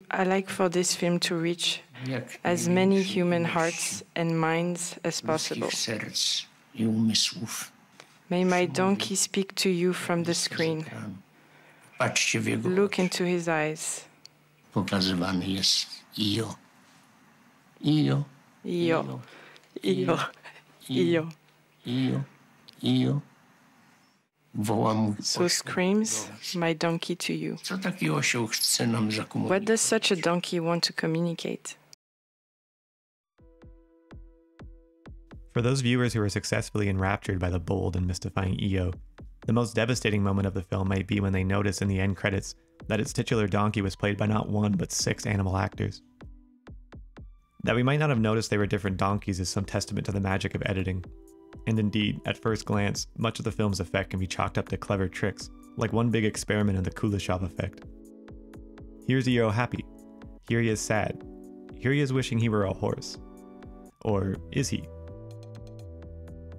I like for this film to reach as many human hearts and minds as possible. May my donkey speak to you from the screen. Look into his eyes. Pokazywany jest Io. Io. Io. Io. Io. Io. Io. So screams my donkey to you. Co taki osioł chce nam zakomunikować? What does such a donkey want to communicate? For those viewers who are successfully enraptured by the bold and mystifying Io, the most devastating moment of the film might be when they notice in the end credits that its titular donkey was played by not one but 6 animal actors. That we might not have noticed they were different donkeys is some testament to the magic of editing. And indeed, at first glance, much of the film's effect can be chalked up to clever tricks, like one big experiment in the Kuleshov effect. Here's Io happy. Here he is sad. Here he is wishing he were a horse. Or is he?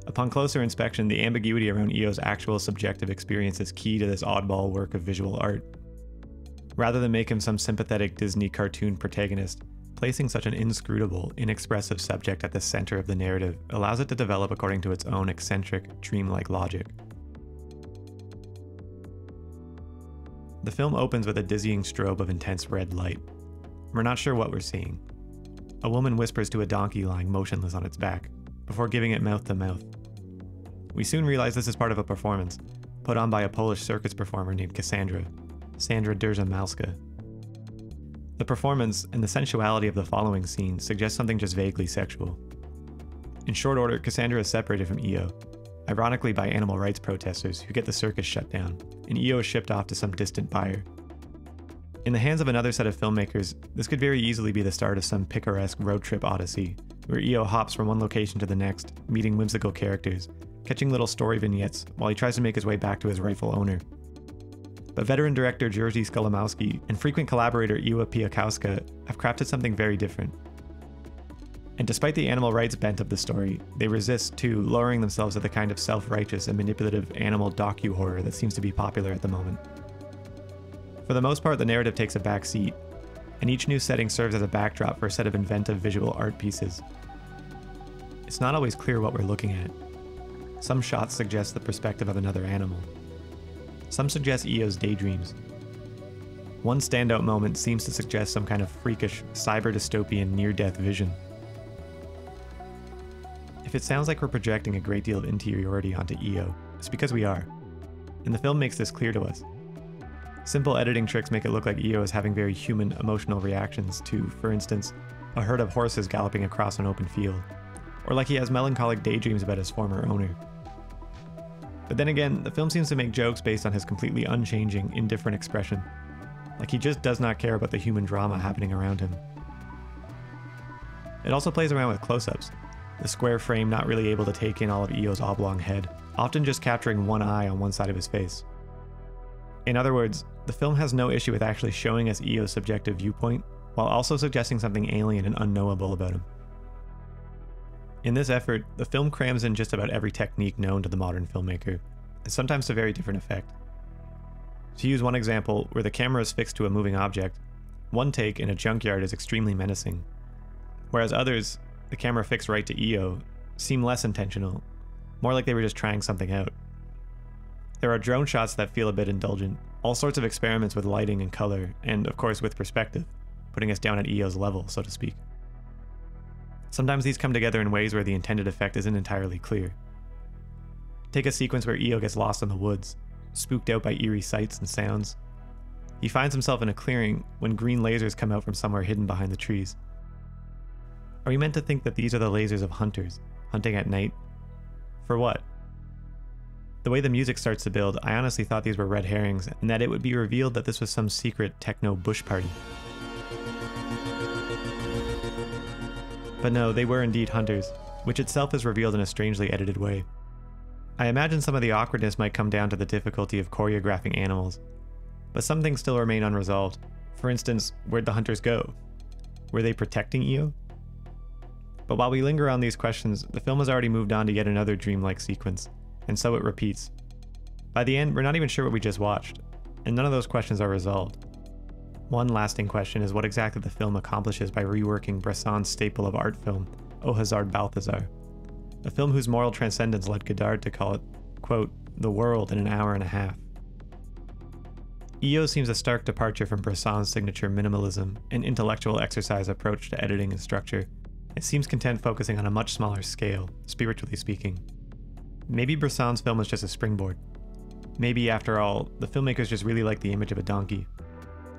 Upon closer inspection, the ambiguity around Io's actual subjective experience is key to this oddball work of visual art. Rather than make him some sympathetic Disney cartoon protagonist, placing such an inscrutable, inexpressive subject at the center of the narrative allows it to develop according to its own eccentric, dreamlike logic. The film opens with a dizzying strobe of intense red light. We're not sure what we're seeing. A woman whispers to a donkey lying motionless on its back, before giving it mouth to mouth. We soon realize this is part of a performance, put on by a Polish circus performer named Cassandra, Sandra Dzierża-Malska. The performance and the sensuality of the following scene suggest something just vaguely sexual. In short order, Cassandra is separated from Io, ironically by animal rights protesters who get the circus shut down, and Io is shipped off to some distant buyer. In the hands of another set of filmmakers, this could very easily be the start of some picaresque road trip odyssey, where Io hops from one location to the next, meeting whimsical characters, catching little story vignettes while he tries to make his way back to his rightful owner. But veteran director Jerzy Skolimowski and frequent collaborator Iwa Piakowska have crafted something very different. And despite the animal rights bent of the story, they resist too, lowering themselves to the kind of self-righteous and manipulative animal docu-horror that seems to be popular at the moment. For the most part, the narrative takes a back seat, and each new setting serves as a backdrop for a set of inventive visual art pieces. It's not always clear what we're looking at. Some shots suggest the perspective of another animal. Some suggest Io's daydreams. One standout moment seems to suggest some kind of freakish, cyber-dystopian near-death vision. If it sounds like we're projecting a great deal of interiority onto Io, it's because we are. And the film makes this clear to us. Simple editing tricks make it look like Io is having very human, emotional reactions to, for instance, a herd of horses galloping across an open field, or like he has melancholic daydreams about his former owner. But then again, the film seems to make jokes based on his completely unchanging, indifferent expression, like he just does not care about the human drama happening around him. It also plays around with close-ups, the square frame not really able to take in all of Io's oblong head, often just capturing one eye on one side of his face. In other words, the film has no issue with actually showing us Io's subjective viewpoint, while also suggesting something alien and unknowable about him. In this effort, the film crams in just about every technique known to the modern filmmaker, and sometimes to very different effect. To use one example, where the camera is fixed to a moving object, one take in a junkyard is extremely menacing, whereas others, the camera fixed right to Io, seem less intentional, more like they were just trying something out. There are drone shots that feel a bit indulgent, all sorts of experiments with lighting and color, and of course with perspective, putting us down at Io's level, so to speak. Sometimes these come together in ways where the intended effect isn't entirely clear. Take a sequence where Io gets lost in the woods, spooked out by eerie sights and sounds. He finds himself in a clearing when green lasers come out from somewhere hidden behind the trees. Are we meant to think that these are the lasers of hunters, hunting at night? For what? The way the music starts to build, I honestly thought these were red herrings, and that it would be revealed that this was some secret techno bush party. But no, they were indeed hunters, which itself is revealed in a strangely edited way. I imagine some of the awkwardness might come down to the difficulty of choreographing animals, but some things still remain unresolved. For instance, where'd the hunters go? Were they protecting Io? But while we linger on these questions, the film has already moved on to yet another dreamlike sequence, and so it repeats. By the end, we're not even sure what we just watched, and none of those questions are resolved. One lasting question is what exactly the film accomplishes by reworking Bresson's staple of art film, Au Hasard Balthazar, a film whose moral transcendence led Godard to call it, quote, the world in an hour and a half. EO seems a stark departure from Bresson's signature minimalism and intellectual exercise approach to editing and structure. It seems content focusing on a much smaller scale, spiritually speaking. Maybe Bresson's film was just a springboard. Maybe, after all, the filmmakers just really like the image of a donkey.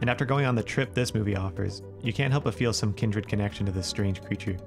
And after going on the trip this movie offers, you can't help but feel some kindred connection to this strange creature.